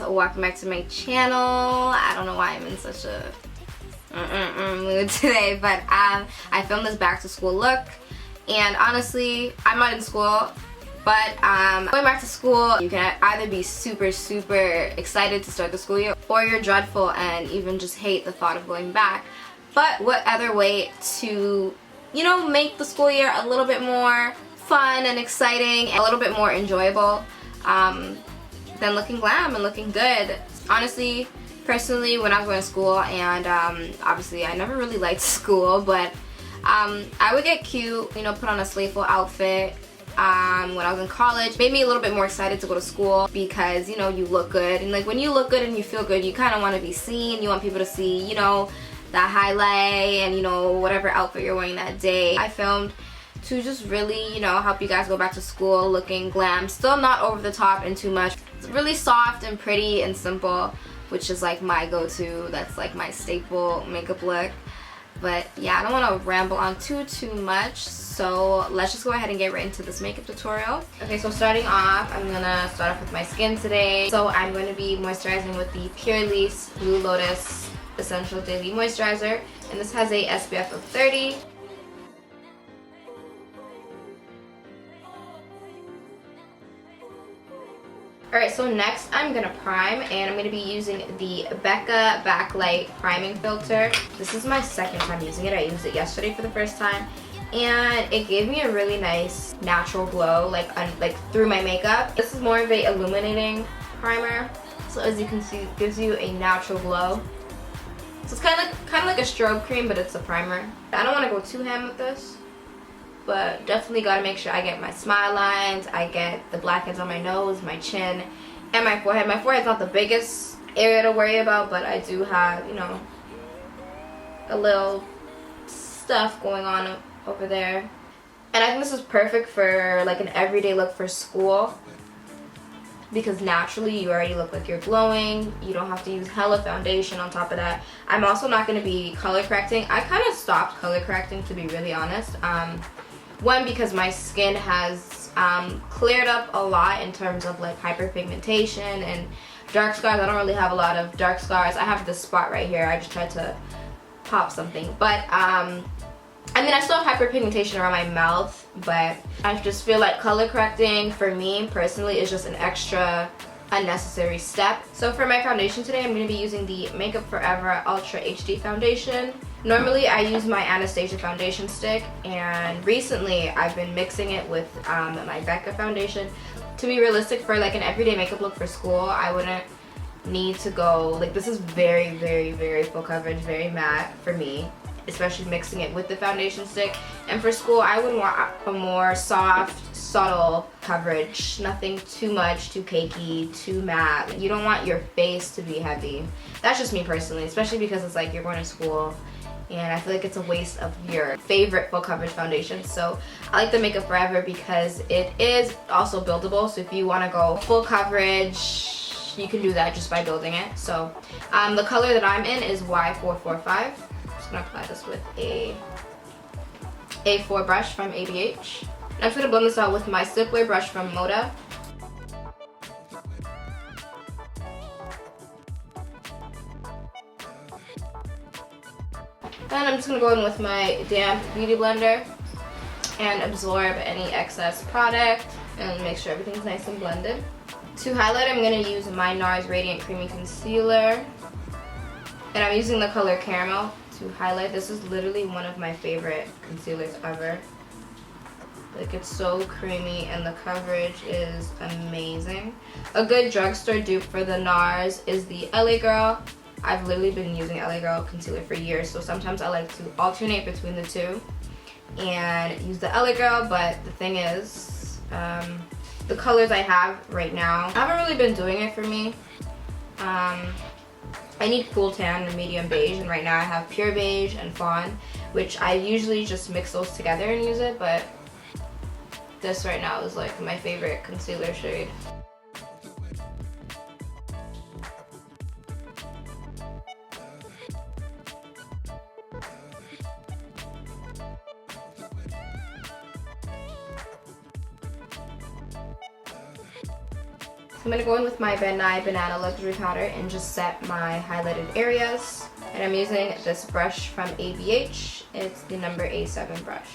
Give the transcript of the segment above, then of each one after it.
welcome back to my channel. I don't know why I'm in such a mood today, but I filmed this back to school look, and honestly I'm not in school, but going back to school, you can either be super excited to start the school year, or you're dreadful and even just hate the thought of going back. But what other way to, you know, make the school year a little bit more fun and exciting and a little bit more enjoyable than looking glam and looking good. Honestly, personally, when I was going to school, and obviously I never really liked school, but I would get cute, you know, put on a slayful outfit when I was in college. Made me a little bit more excited to go to school because, you know, you look good, and like when you look good and you feel good, you kind of want to be seen. You want people to see, you know, that highlight and, you know, whatever outfit you're wearing that day. I filmed to just really, you know, help you guys go back to school looking glam. Still not over the top and too much. It's really soft and pretty and simple, which is like my go-to. That's like my staple makeup look. But yeah, I don't want to ramble on too much, so let's just go ahead and get right into this makeup tutorial. Okay, so starting off, I'm gonna start off with my skin today. So I'm going to be moisturizing with the Pure Lease Blue Lotus Essential Daily Moisturizer, and this has a SPF of 30. Alright, so next I'm going to prime, and I'm going to be using the Becca Backlight Priming Filter. This is my second time using it. I used it yesterday for the first time, and it gave me a really nice natural glow, like through my makeup. This is more of a illuminating primer, so as you can see, it gives you a natural glow. So it's kind of like a strobe cream, but it's a primer. I don't want to go too ham with this, but definitely got to make sure I get my smile lines, I get the blackheads on my nose, my chin, and my forehead. My forehead's not the biggest area to worry about, but I do have, you know, a little stuff going on over there. And I think this is perfect for like an everyday look for school, because naturally you already look like you're glowing. You don't have to use hella foundation on top of that. I'm also not going to be color correcting. I kind of stopped color correcting, to be really honest. One, because my skin has cleared up a lot in terms of like hyperpigmentation and dark scars. I don't really have a lot of dark scars. I have this spot right here. I just tried to pop something. But I mean, I still have hyperpigmentation around my mouth, but I just feel like color correcting for me personally is just an extra unnecessary step. So for my foundation today, I'm going to be using the Makeup Forever Ultra HD Foundation. Normally I use my Anastasia foundation stick, and recently I've been mixing it with my Becca foundation. To be realistic, for like an everyday makeup look for school, I wouldn't need to go, like, this is very full coverage, very matte for me, especially mixing it with the foundation stick. And for school, I would want a more soft, subtle coverage, nothing too much, too cakey, too matte. You don't want your face to be heavy. That's just me personally, especially because it's like you're going to school, and I feel like it's a waste of your favorite full coverage foundation. So I like the Makeup Forever because it is also buildable. So if you want to go full coverage, you can do that just by building it. So the color that I'm in is Y445. I'm just going to apply this with a A4 brush from ABH. I'm just going to blend this out with my stippler brush from Moda. Then I'm just going to go in with my damp beauty blender and absorb any excess product and make sure everything's nice and blended. To highlight, I'm going to use my NARS Radiant Creamy Concealer, and I'm using the color Caramel to highlight. This is literally one of my favorite concealers ever. Like, it's so creamy and the coverage is amazing. A good drugstore dupe for the NARS is the LA Girl. I've literally been using LA Girl concealer for years, so sometimes I like to alternate between the two and use the LA Girl, but the thing is, the colors I have right now haven't really been doing it for me. I need cool tan and medium beige, and right now I have pure beige and fawn, which I usually just mix those together and use it, but this right now is like my favorite concealer shade. I'm going to go in with my Ben Nye Banana Luxury Powder and just set my highlighted areas. And I'm using this brush from ABH. It's the number A7 brush.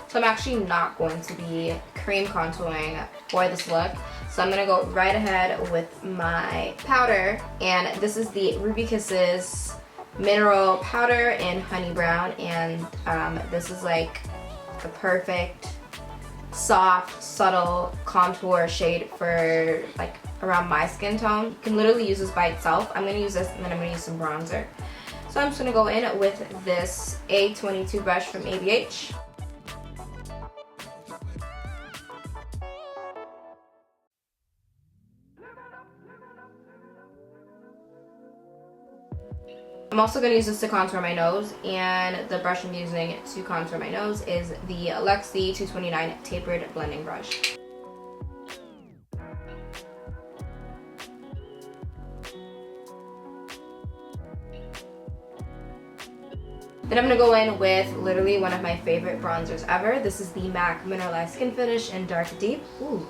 So I'm actually not going to be cream contouring for this look. So I'm going to go right ahead with my powder. And this is the Ruby Kisses Mineral Powder in Honey Brown. And this is like the perfect, soft, subtle contour shade for like around my skin tone. You can literally use this by itself. I'm going to use this and then I'm going to use some bronzer. So I'm just going to go in with this A22 brush from ABH. I'm also going to use this to contour my nose, and the brush I'm using to contour my nose is the Alexia 229 Tapered Blending Brush. Then I'm going to go in with literally one of my favorite bronzers ever. This is the MAC Mineralized Skin Finish in Dark Deep. Ooh.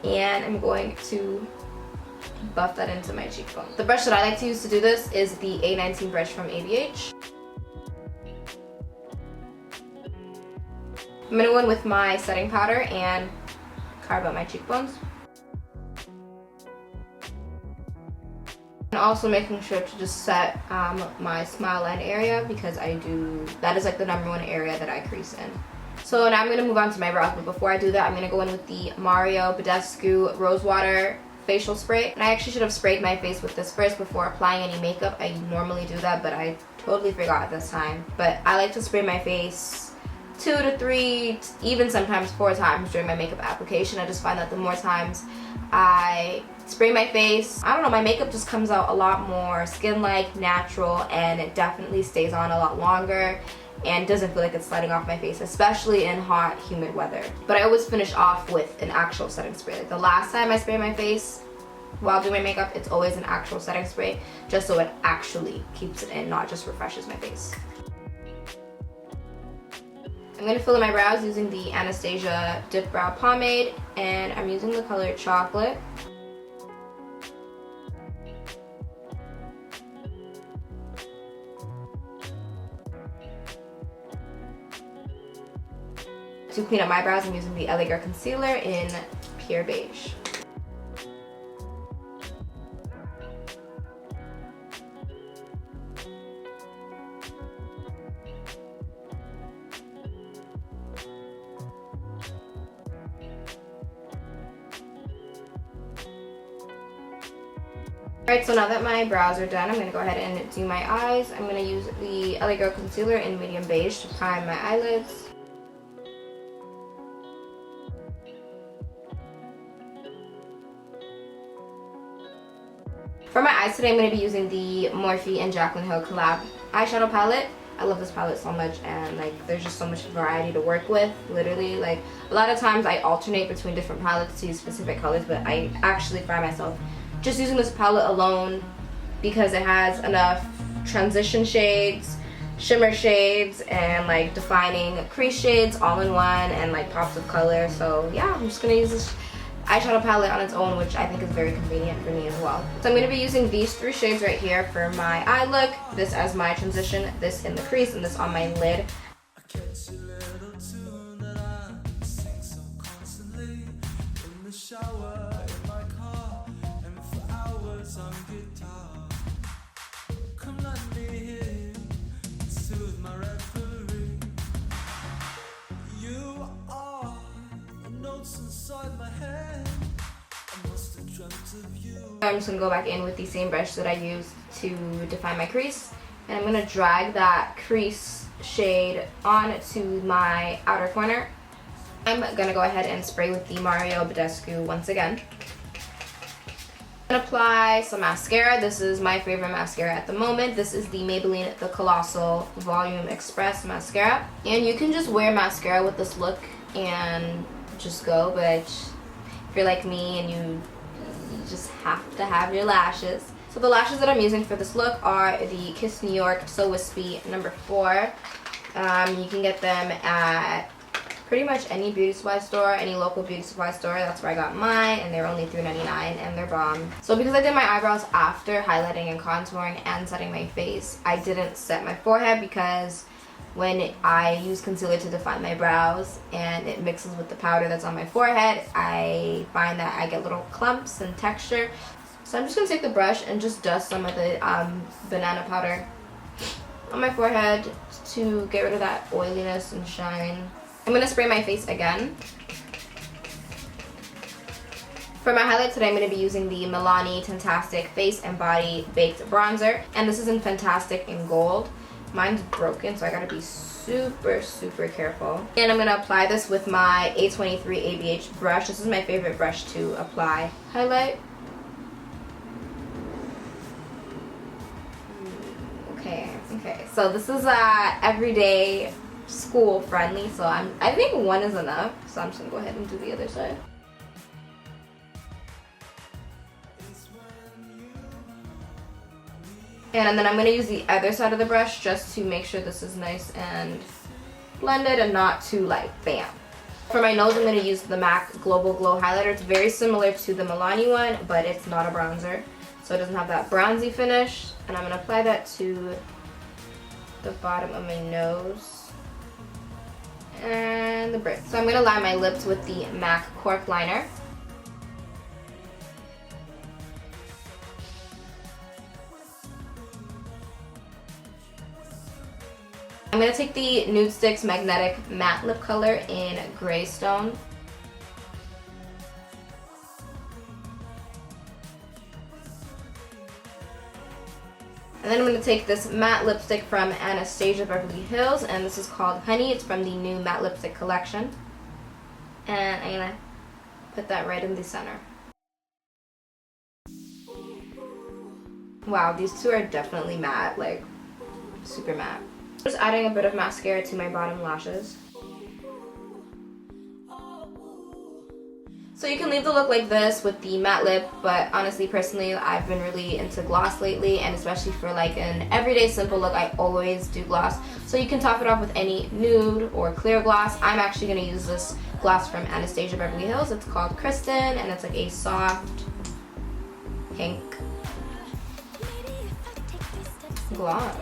And I'm going to buff that into my cheekbone. The brush that I like to use to do this is the A19 brush from ABH. I'm going to go in with my setting powder and carve out my cheekbones. And also making sure to just set my smile line area, because that is like the #1 area that I crease in. So now I'm going to move on to my brows, but before I do that, I'm going to go in with the Mario Badescu Rosewater facial spray. And I actually should have sprayed my face with this first before applying any makeup. I normally do that, but I totally forgot this time. But I like to spray my face 2 to 3, even sometimes 4 times during my makeup application. I just find that the more times I spray my face, I don't know, my makeup just comes out a lot more skin-like, natural, and it definitely stays on a lot longer and doesn't feel like it's sliding off my face, especially in hot, humid weather. But I always finish off with an actual setting spray. Like the last time I spray my face while doing my makeup, it's always an actual setting spray, just so it actually keeps it in, not just refreshes my face. I'm going to fill in my brows using the Anastasia Dip Brow Pomade, and I'm using the color Chocolate. To clean up my brows, I'm using the LA Girl Concealer in Pure Beige. Alright, so now that my brows are done, I'm going to go ahead and do my eyes. I'm going to use the LA Girl Concealer in Medium Beige to prime my eyelids. For my eyes today, I'm going to be using the Morphe and Jaclyn Hill collab eyeshadow palette. I love this palette so much, and like there's just so much variety to work with. Literally, like a lot of times I alternate between different palettes to use specific colors, but I actually find myself just using this palette alone because it has enough transition shades, shimmer shades, and like defining crease shades all in one, and like pops of color. So yeah, I'm just gonna use this eyeshadow palette on its own, which I think is very convenient for me as well. So I'm going to be using these 3 shades right here for my eye look, this as my transition, this in the crease, and this on my lid. I'm just going to go back in with the same brush that I used to define my crease, and I'm going to drag that crease shade onto my outer corner. I'm going to go ahead and spray with the Mario Badescu once again. I'm going to apply some mascara. This is my favorite mascara at the moment. This is the Maybelline The Colossal Volume Express Mascara. And you can just wear mascara with this look and just go, but if you're like me and you just have to have your lashes. So the lashes that I'm using for this look are the Kiss New York So Wispy number 4. You can get them at pretty much any beauty supply store, any local beauty supply store. That's where I got mine, and they're only $3.99, and they're bomb. So because I did my eyebrows after highlighting and contouring and setting my face, I didn't set my forehead because when I use concealer to define my brows and it mixes with the powder that's on my forehead, I find that I get little clumps and texture. So I'm just going to take the brush and just dust some of the banana powder on my forehead to get rid of that oiliness and shine. I'm going to spray my face again. For my highlight today, I'm going to be using the Milani Tintastic Face and Body Baked Bronzer. And this is in Fantastic in Gold. Mine's broken, so I gotta be super, super careful. And I'm gonna apply this with my A23 ABH brush. This is my favorite brush to apply highlight. Okay. So this is everyday school friendly. So I think one is enough. So I'm just gonna go ahead and do the other side. And then I'm going to use the other side of the brush just to make sure this is nice and blended and not too like bam. For my nose, I'm going to use the MAC Global Glow Highlighter. It's very similar to the Milani one, but it's not a bronzer. So it doesn't have that bronzy finish. And I'm going to apply that to the bottom of my nose and the bridge. So I'm going to line my lips with the MAC Cork Liner. I'm going to take the Nude Sticks Magnetic Matte Lip Color in Gray Stone. And then I'm going to take this matte lipstick from Anastasia Beverly Hills, and this is called Honey. It's from the new matte lipstick collection. And I'm going to put that right in the center. Wow, these two are definitely matte, like super matte. Just adding a bit of mascara to my bottom lashes. So you can leave the look like this with the matte lip, but honestly, personally, I've been really into gloss lately, and especially for like an everyday simple look, I always do gloss. So you can top it off with any nude or clear gloss. I'm actually going to use this gloss from Anastasia Beverly Hills. It's called Kristen, and it's like a soft pink gloss.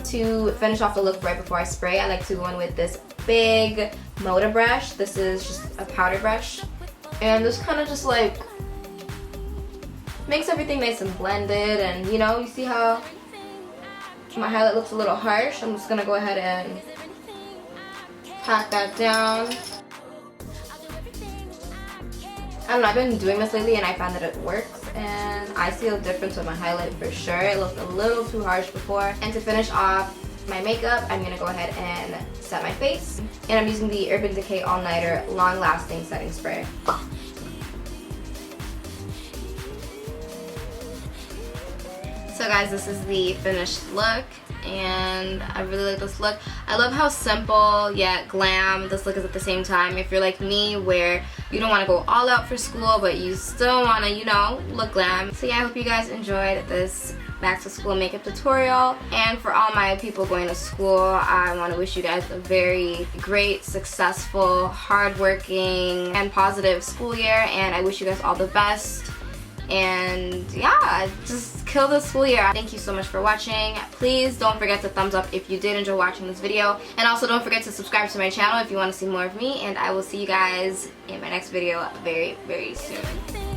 To finish off the look right before I spray, I like to go in with this big Moda brush. This is just a powder brush, and this kind of just like makes everything nice and blended. And you know, you see how my highlight looks a little harsh. I'm just gonna go ahead and pat that down. I don't know, I've been doing this lately and I found that it works, and I see a difference with my highlight for sure. It looked a little too harsh before. And to finish off my makeup, I'm going to go ahead and set my face. And I'm using the Urban Decay All Nighter Long Lasting Setting Spray. So guys, this is the finished look, and I really like this look. I love how simple yet glam this look is at the same time. If you're like me, where you don't want to go all out for school, but you still want to, you know, look glam. So yeah, I hope you guys enjoyed this back to school makeup tutorial. And for all my people going to school, I want to wish you guys a very great, successful, hardworking, and positive school year. And I wish you guys all the best. And yeah, just kill the school year. Thank you so much for watching. Please don't forget to thumbs up if you did enjoy watching this video. And also don't forget to subscribe to my channel if you want to see more of me. And I will see you guys in my next video very, very soon.